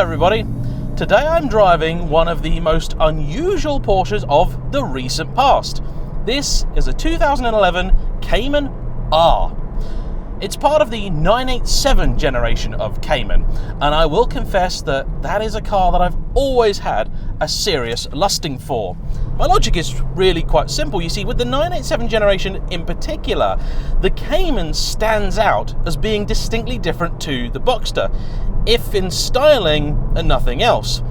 everybody. Today I'm driving one of the most unusual Porsches of the recent past. This is a 2011 Cayman R. It's part of the 987 generation of Cayman, and I will confess that that is a car that I've always had a serious lusting for. My logic is really quite simple. You see, with the 987 generation in particular, the Cayman stands out as being distinctly different to the Boxster, if in styling and nothing else.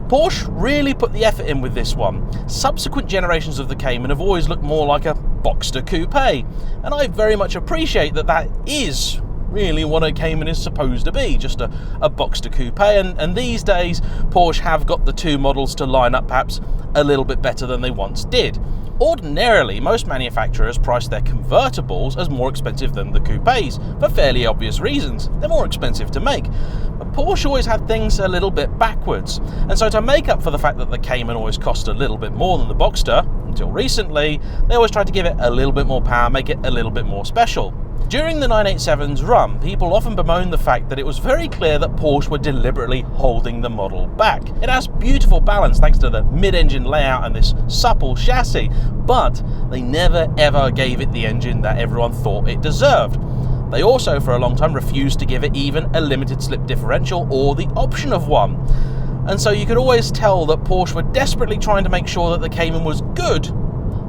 Porsche really put the effort in with this one. Subsequent generations of the Cayman have always looked more like a Boxster coupe, and I very much appreciate that that is really what a Cayman is supposed to be, just a Boxster coupe, and these days Porsche have got the two models to line up perhaps a little bit better than they once did. Ordinarily, most manufacturers price their convertibles as more expensive than the coupes, for fairly obvious reasons. They're more expensive to make. But Porsche always had things a little bit backwards, and so to make up for the fact that the Cayman always cost a little bit more than the Boxster, until recently, they always tried to give it a little bit more power, make it a little bit more special. During the 987's run, people often bemoaned the fact that it was very clear that Porsche were deliberately holding the model back. It has beautiful balance thanks to the mid-engine layout and this supple chassis, but they never ever gave it the engine that everyone thought it deserved. They also, for a long time, refused to give it even a limited slip differential or the option of one. And so you could always tell that Porsche were desperately trying to make sure that the Cayman was good,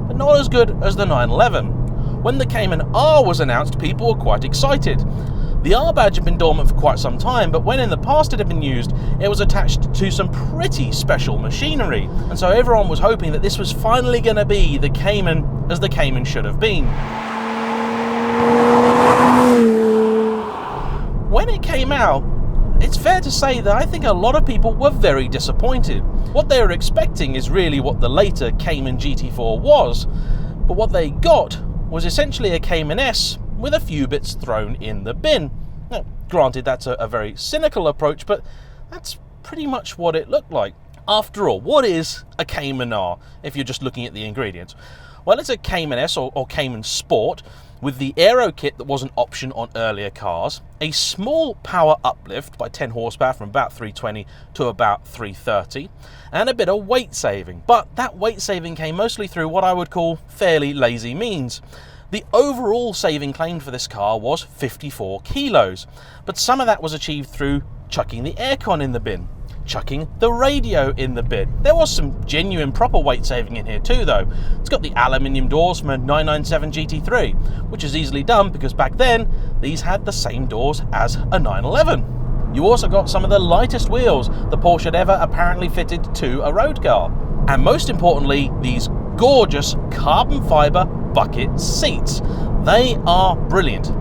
but not as good as the 911. When the Cayman R was announced, people were quite excited. The R badge had been dormant for quite some time, but when in the past it had been used, it was attached to some pretty special machinery. And so everyone was hoping that this was finally going to be the Cayman as the Cayman should have been. When it came out, it's fair to say that I think a lot of people were very disappointed. What they were expecting is really what the later Cayman GT4 was, but what they got was essentially a Cayman S with a few bits thrown in the bin. Now, granted, that's a very cynical approach, but that's pretty much what it looked like. After all, what is a Cayman R if you're just looking at the ingredients? Well, it's a Cayman S or Cayman Sport with the aero kit that was an option on earlier cars, a small power uplift by 10 horsepower from about 320 to about 330, and a bit of weight saving. But that weight saving came mostly through what I would call fairly lazy means. The overall saving claimed for this car was 54 kilos, but some of that was achieved through chucking the aircon in the bin, chucking the radio in the bin. There was some genuine proper weight saving in here too though. It's got the aluminium doors from a 997 GT3, which is easily done because back then these had the same doors as a 911. You also got some of the lightest wheels the Porsche had ever apparently fitted to a road car. And most importantly, these gorgeous carbon fiber bucket seats. They are brilliant.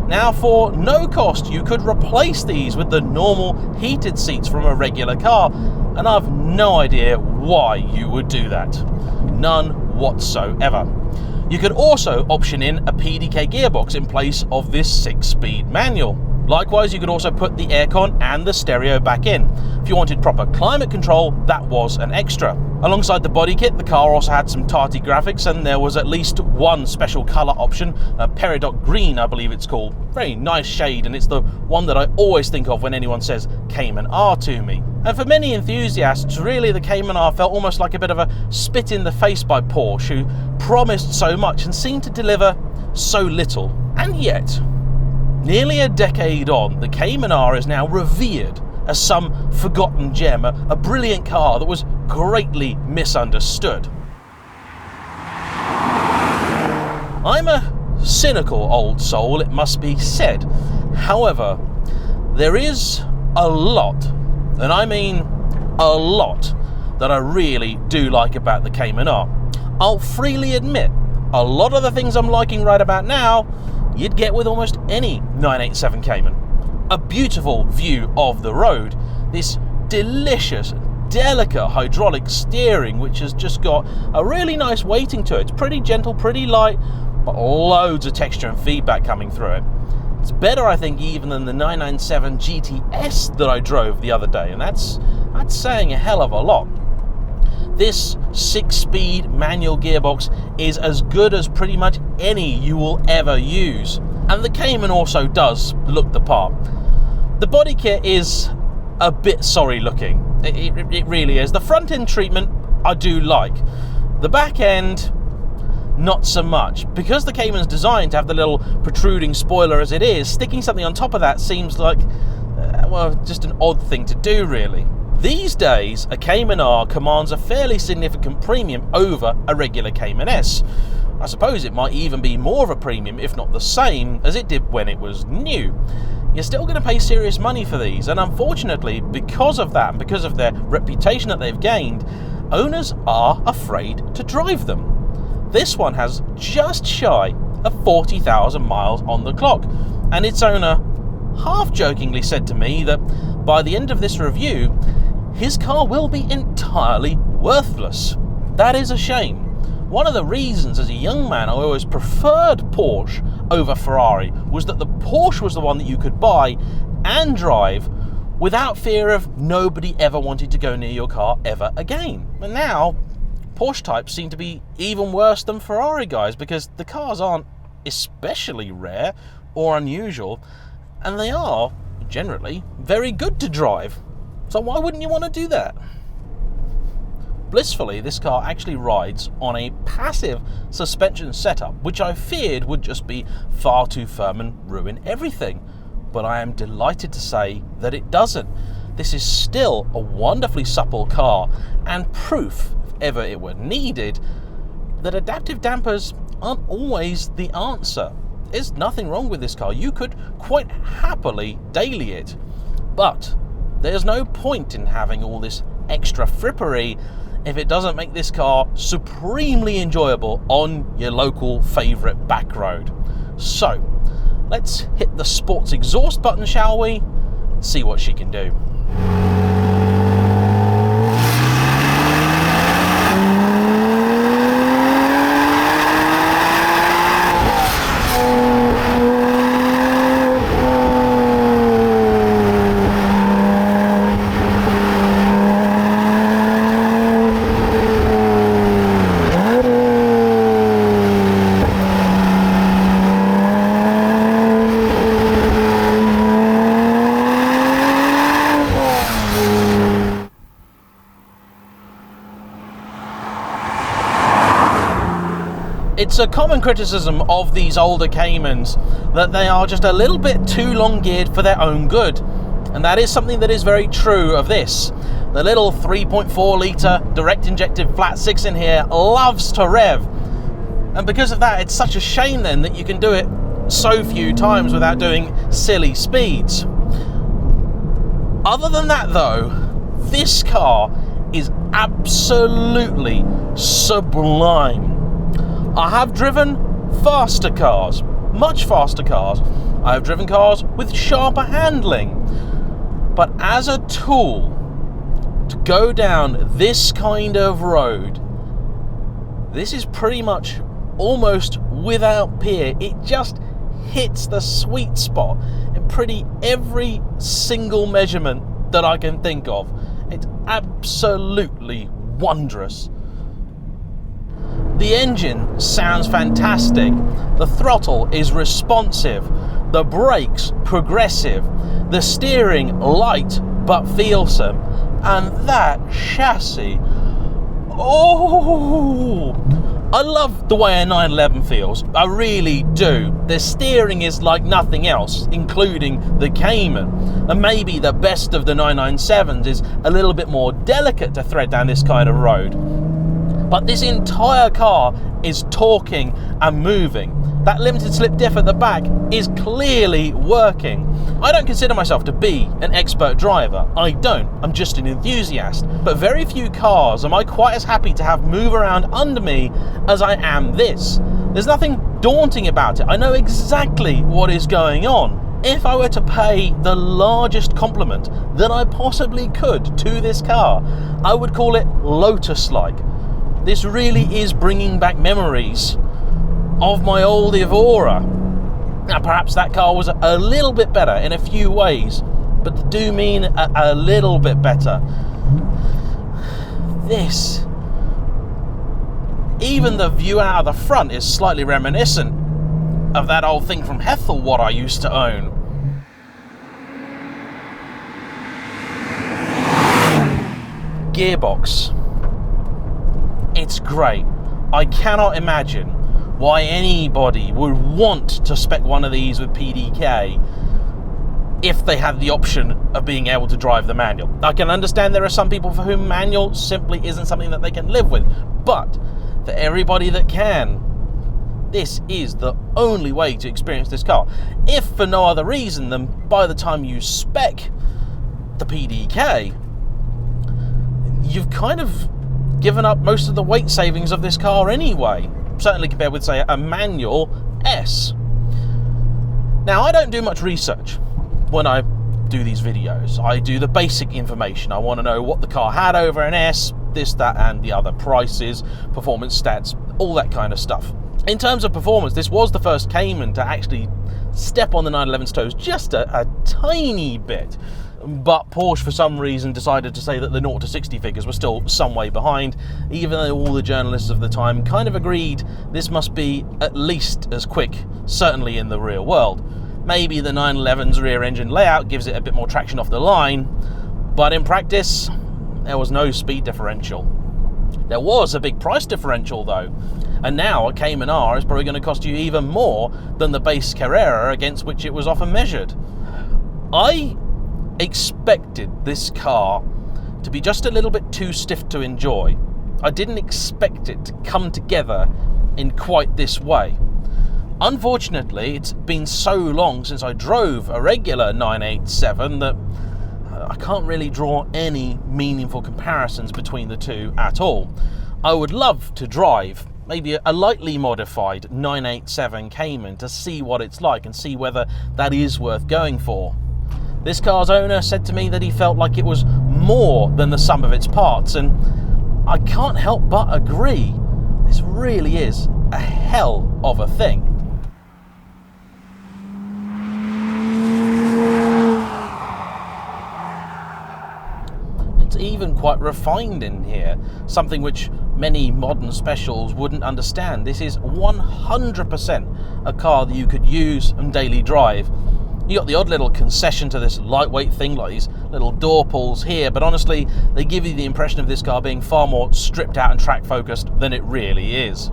Now, for no cost, you could replace these with the normal heated seats from a regular car, and I've no idea why you would do that. None whatsoever. You could also option in a PDK gearbox in place of this 6-speed manual. Likewise, you could also put the aircon and the stereo back in. If you wanted proper climate control, that was an extra. Alongside the body kit, the car also had some tarty graphics, and there was at least one special colour option, a peridot green I believe it's called. Very nice shade, and it's the one that I always think of when anyone says Cayman R to me. And for many enthusiasts, really the Cayman R felt almost like a bit of a spit in the face by Porsche, who promised so much and seemed to deliver so little. And yet, nearly a decade on, the Cayman R is now revered as some forgotten gem, a brilliant car that was greatly misunderstood. I'm a cynical old soul, it must be said. However, there is a lot, and I mean a lot, that I really do like about the Cayman R. I'll freely admit, a lot of the things I'm liking right about now you'd get with almost any 987 Cayman. A beautiful view of the road, this delicious, delicate hydraulic steering which has just got a really nice weighting to it. It's pretty gentle, pretty light, but loads of texture and feedback coming through it. It's better, I think, even than the 997 GTS that I drove the other day, and that's saying a hell of a lot. This 6-speed manual gearbox is as good as pretty much any you will ever use. And the Cayman also does look the part. The body kit is a bit sorry looking. It really is. The front end treatment I do like. The back end, not so much. Because the Cayman's designed to have the little protruding spoiler as it is, sticking something on top of that seems like, well, just an odd thing to do, really. These days, a Cayman R commands a fairly significant premium over a regular Cayman S. I suppose it might even be more of a premium, if not the same, as it did when it was new. You're still going to pay serious money for these, and unfortunately, because of that, and because of their reputation that they've gained, owners are afraid to drive them. This one has just shy of 40,000 miles on the clock, and its owner half-jokingly said to me that by the end of this review, his car will be entirely worthless. That is a shame. One of the reasons as a young man I always preferred Porsche over Ferrari was that the Porsche was the one that you could buy and drive without fear of nobody ever wanting to go near your car ever again. And now, Porsche types seem to be even worse than Ferrari guys because the cars aren't especially rare or unusual, and they are, generally, very good to drive. So why wouldn't you want to do that? Blissfully, this car actually rides on a passive suspension setup, which I feared would just be far too firm and ruin everything. But I am delighted to say that it doesn't. This is still a wonderfully supple car, and proof, if ever it were needed, that adaptive dampers aren't always the answer. There's nothing wrong with this car. You could quite happily daily it. But there's no point in having all this extra frippery if it doesn't make this car supremely enjoyable on your local favourite back road. So, let's hit the sports exhaust button, shall we? See what she can do. It's a common criticism of these older Caymans that they are just a little bit too long geared for their own good. And that is something that is very true of this. The little 3.4 litre direct injected flat six in here loves to rev. And because of that, it's such a shame then that you can do it so few times without doing silly speeds. Other than that though, this car is absolutely sublime. I have driven faster cars, much faster cars. I have driven cars with sharper handling. But as a tool to go down this kind of road, this is pretty much almost without peer. It just hits the sweet spot in pretty every single measurement that I can think of. It's absolutely wondrous. The engine sounds fantastic, the throttle is responsive, the brakes progressive, the steering light but feelsome, and that chassis, oh, I love the way a 911 feels, I really do. The steering is like nothing else, including the Cayman, and maybe the best of the 997s is a little bit more delicate to thread down this kind of road. But this entire car is talking and moving. That limited slip diff at the back is clearly working. I don't consider myself to be an expert driver. I don't. I'm just an enthusiast. But very few cars am I quite as happy to have move around under me as I am this. There's nothing daunting about it. I know exactly what is going on. If I were to pay the largest compliment that I possibly could to this car, I would call it Lotus-like. This really is bringing back memories of my old Evora. Now perhaps that car was a little bit better in a few ways, but do mean a little bit better. This, even the view out of the front is slightly reminiscent of that old thing from Hethel what I used to own. gearbox, it's great. I cannot imagine why anybody would want to spec one of these with PDK if they had the option of being able to drive the manual. I can understand there are some people for whom manual simply isn't something that they can live with, but for everybody that can, this is the only way to experience this car. If for no other reason than by the time you spec the PDK, you've kind of given up most of the weight savings of this car anyway, certainly compared with, say, a manual S. Now, I don't do much research when I do these videos. I do the basic information. I want to know what the car had over an S, this, that, and the other, prices, performance stats, all that kind of stuff. In terms of performance, this was the first Cayman to actually step on the 911's toes just a tiny bit. But Porsche, for some reason, decided to say that the 0 to 60 figures were still some way behind, even though all the journalists of the time kind of agreed this must be at least as quick, certainly in the real world. Maybe the 911's rear engine layout gives it a bit more traction off the line, but in practice, there was no speed differential. There was a big price differential though, and now a Cayman R is probably going to cost you even more than the base Carrera against which it was often measured. I expected this car to be just a little bit too stiff to enjoy. I didn't expect it to come together in quite this way. Unfortunately, it's been so long since I drove a regular 987 that I can't really draw any meaningful comparisons between the two at all. I would love to drive maybe a lightly modified 987 Cayman to see what it's like and see whether that is worth going for. This car's owner said to me that he felt like it was more than the sum of its parts, and I can't help but agree. This really is a hell of a thing. It's even quite refined in here, something which many modern specials wouldn't understand. This is 100% a car that you could use and daily drive. You got the odd little concession to this lightweight thing, like these little door pulls here, but honestly, they give you the impression of this car being far more stripped out and track focused than it really is.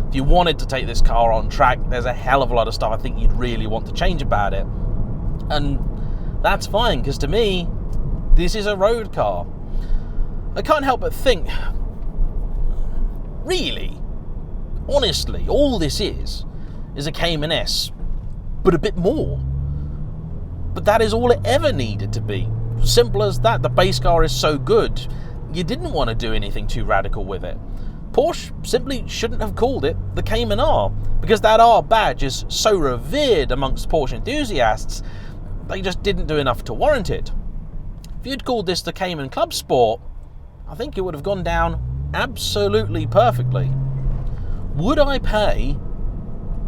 If you wanted to take this car on track, there's a hell of a lot of stuff I think you'd really want to change about it. And that's fine, because to me, this is a road car. I can't help but think, really, honestly, all this is a Cayman S, but a bit more. But that is all it ever needed to be. Simple as that. The base car is so good, you didn't want to do anything too radical with it. Porsche simply shouldn't have called it the Cayman R, because that R badge is so revered amongst Porsche enthusiasts, they just didn't do enough to warrant it. If you'd called this the Cayman Club Sport, I think it would have gone down absolutely perfectly. Would I pay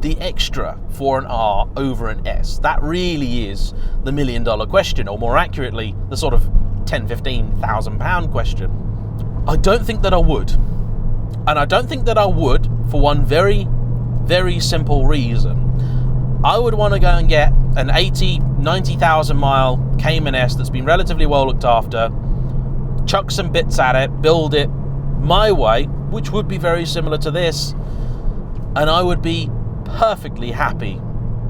the extra for an R over an S? That really is the $1,000,000 question, or more accurately, the sort of £10,000–15,000 question. I don't think that I would. And I don't think that I would for one very, very simple reason. I would want to go and get an 80–90,000 mile Cayman S that's been relatively well looked after, chuck some bits at it, build it my way, which would be very similar to this, and I would be perfectly happy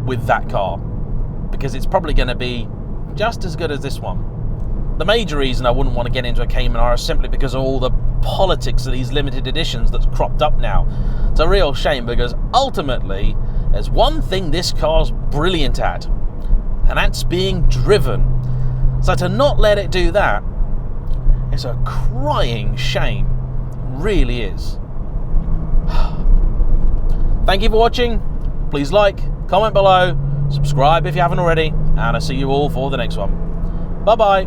with that car, because it's probably going to be just as good as this one. The major reason I wouldn't want to get into a Cayman R is simply because of all the politics of these limited editions that's cropped up now. It's a real shame, because ultimately there's one thing this car's brilliant at, and that's being driven. So to not let it do that is a crying shame. It really is. Thank you for watching. Please like, comment below, subscribe if you haven't already, and I'll see you all for the next one. Bye bye.